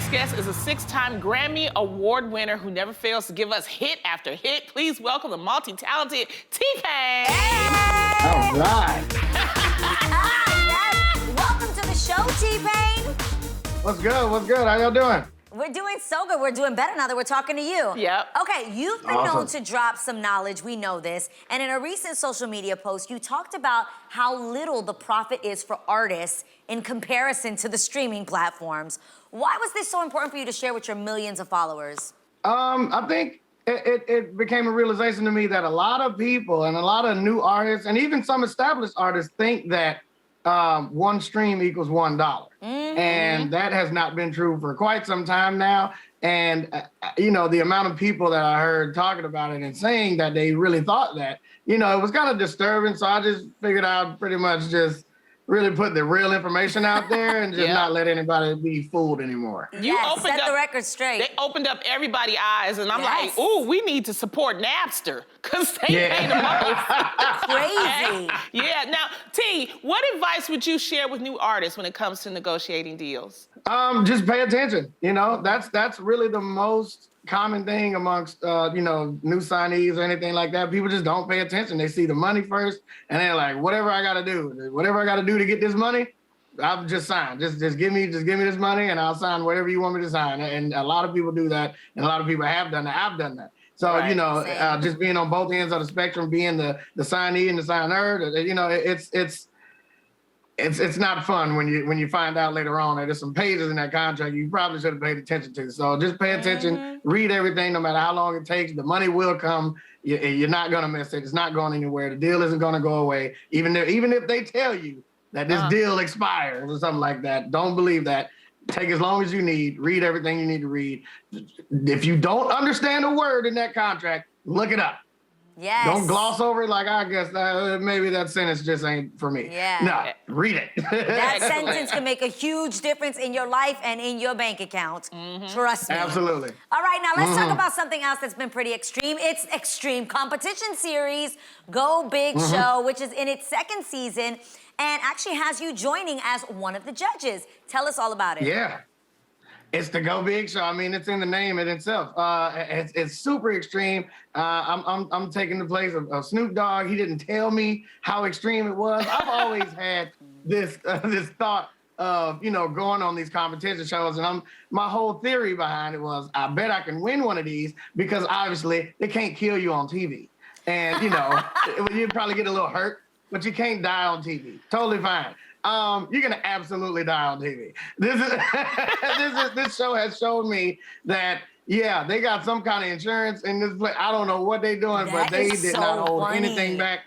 next guest is a 6-time Grammy Award winner who never fails to give us hit after hit. Please welcome the multi-talented TPain. Hey! All right. Yes. Welcome to the show, TPain. What's good? What's good? How y'all doing? We're doing so good. We're doing better now that we're talking to you. Yep. Okay, you've been known to drop some knowledge. We know this. And in a recent social media post, you talked about how little the profit is for artists in comparison to the streaming platforms. Why was this so important for you to share with your millions of followers? I think it became a realization to me that a lot of people and a lot of new artists and even some established artists think that one stream equals $1. And that has not been true for quite some time now. And, you know, the amount of people that I heard talking about it and saying that they really thought that, you know, it was kind of disturbing. So I just figured I'd pretty much just really put the real information out there and just not let anybody be fooled anymore. Set the record straight. They opened up everybody's eyes, and I'm like, ooh, we need to support Napster, because they pay the most. Crazy. Yeah, now, T, what advice would you share with new artists when it comes to negotiating deals? Just pay attention. You know, that's really the most common thing amongst, you know, new signees or anything like that. People just don't pay attention. They see the money first, and they're like, whatever I got to do to get this money, I'll just sign. Just give me this money, and I'll sign whatever you want me to sign. And a lot of people do that, and a lot of people have done that. I've done that. So, you know, just being on both ends of the spectrum, being the signee and the signer, you know, it's not fun when you find out later on that there's some pages in that contract you probably should have paid attention to. So just pay attention, read everything, no matter how long it takes. The money will come. You're not gonna miss it. It's not going anywhere. The deal isn't gonna go away. Even if they tell you that this deal expires or something like that, don't believe that. Take as long as you need. Read everything you need to read. If you don't understand a word in that contract, look it up. Yes. Don't gloss over it like, I guess maybe that sentence just ain't for me. Yeah. No, read it. That sentence can make a huge difference in your life and in your bank account. Trust me. Absolutely. All right, now let's talk about something else that's been pretty extreme. It's Extreme Competition Series, Go Big Show, which is in its 2nd season and actually has you joining as one of the judges. Tell us all about it. Yeah. It's the Go Big Show. I mean, it's in the name in itself. It's super extreme. I'm taking the place of Snoop Dogg. He didn't tell me how extreme it was. I've always had this thought of, you know, going on these competition shows, and my whole theory behind it was, I bet I can win one of these because obviously they can't kill you on TV, and you know you'd probably get a little hurt, but you can't die on TV. Totally fine. You're gonna absolutely die on TV. This show has shown me that, yeah, they got some kind of insurance in this place. I don't know what they're doing, but they did not hold anything back,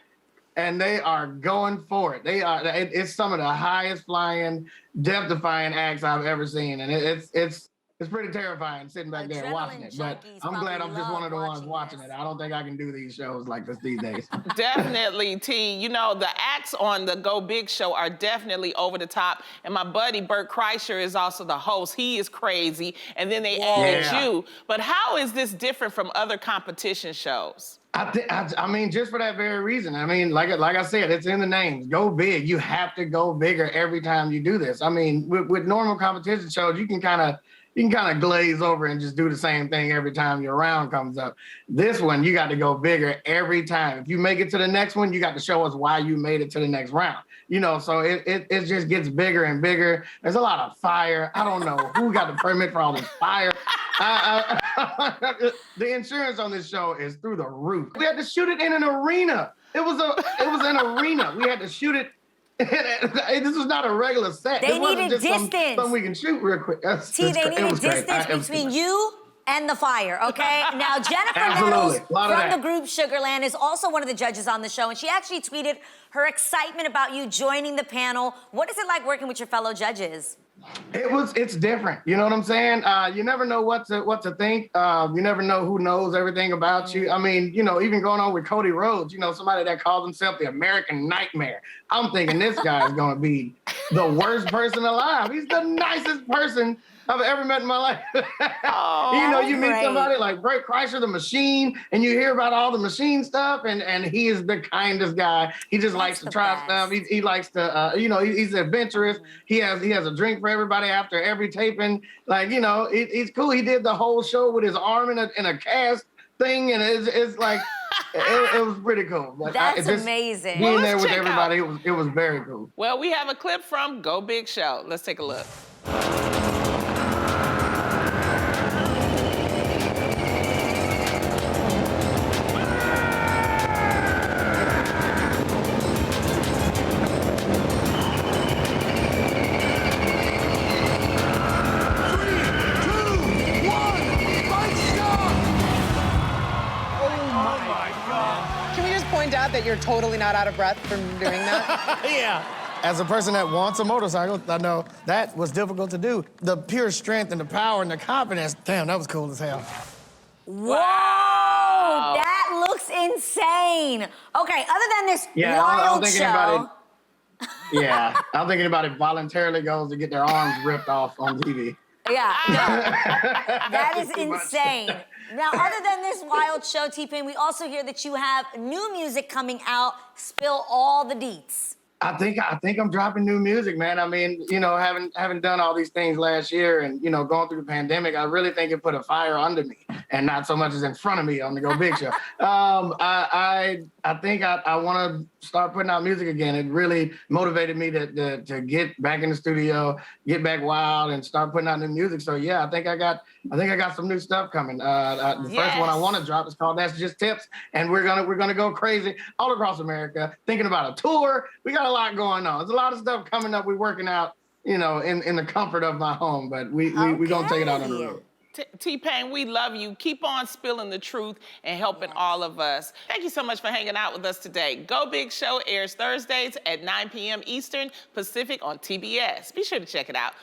and they are going for it. It's some of the highest flying, death-defying acts I've ever seen, and it's pretty terrifying sitting back there watching it. But I'm glad I'm just one of the ones watching it. I don't think I can do these shows like this these days. Definitely, T. You know, the acts on the Go Big Show are definitely over the top. And my buddy Bert Kreischer is also the host. He is crazy. And then they added you. But how is this different from other competition shows? I mean, just for that very reason. I mean, like I said, it's in the names. Go big. You have to go bigger every time you do this. I mean, with normal competition shows, you can kind of glaze over and just do the same thing every time your round comes up. This one, you got to go bigger every time. If you make it to the next one, you got to show us why you made it to the next round. You know, so it just gets bigger and bigger. There's a lot of fire. I don't know who got the permit for all this fire. The insurance on this show is through the roof. We had to shoot it in an arena. It was an arena. We had to shoot it. This was not a regular set. They needed distance. Something we can shoot real quick. They needed distance between you and the fire, okay? Now, Jennifer Nettles from the group Sugarland is also one of the judges on the show, and she actually tweeted her excitement about you joining the panel. What is it like working with your fellow judges? It's different. You know what I'm saying? You never know what to think. You never know who knows everything about you. I mean, you know, even going on with Cody Rhodes, you know, somebody that calls himself the American Nightmare. I'm thinking this guy is going to be the worst person alive. He's the nicest person I've ever met in my life. Oh, You know, you meet great. somebody like Bert Kreischer, the Machine, and you hear about all the Machine stuff, and he is the kindest guy. He just likes to the try best. stuff. He likes to, you know, he's adventurous. He has a drink for everybody after every taping. Like, you know, he's cool. He did the whole show with his arm in a cast thing, and it's like, it was pretty cool. But That's amazing. Being Well, there let's with check everybody, it was very cool. well, we have a clip from Go Big Show. Let's take a look. Can we just point out that you're totally not out of breath from doing that? Yeah. As a person that wants a motorcycle, I know that was difficult to do. The pure strength and the power and the confidence, damn, that was cool as hell. Whoa! That looks insane. Okay, other than this wild show. I'm thinking about it voluntarily goes to get their arms ripped off on TV. Yeah, no. That is insane. Now, other than this wild show, TPain, we also hear that you have new music coming out. Spill all the deets. I think I'm dropping new music, man. I mean, you know, having done all these things last year and, you know, going through the pandemic, I really think it put a fire under me and not so much as in front of me on the Go Big Show. I think I want to start putting out music again. It really motivated me to get back in the studio, get back wild, and start putting out new music. So yeah, I think I got some new stuff coming. The first one I want to drop is called "That's Just Tips," and we're gonna go crazy all across America, thinking about a tour. We got a lot going on. There's a lot of stuff coming up. We're working out, you know, in the comfort of my home, but we gonna take it out on the road. T-Pain, we love you. Keep on spilling the truth and helping all of us. Thank you so much for hanging out with us today. Go Big Show airs Thursdays at 9 p.m. Eastern Pacific on TBS. Be sure to check it out.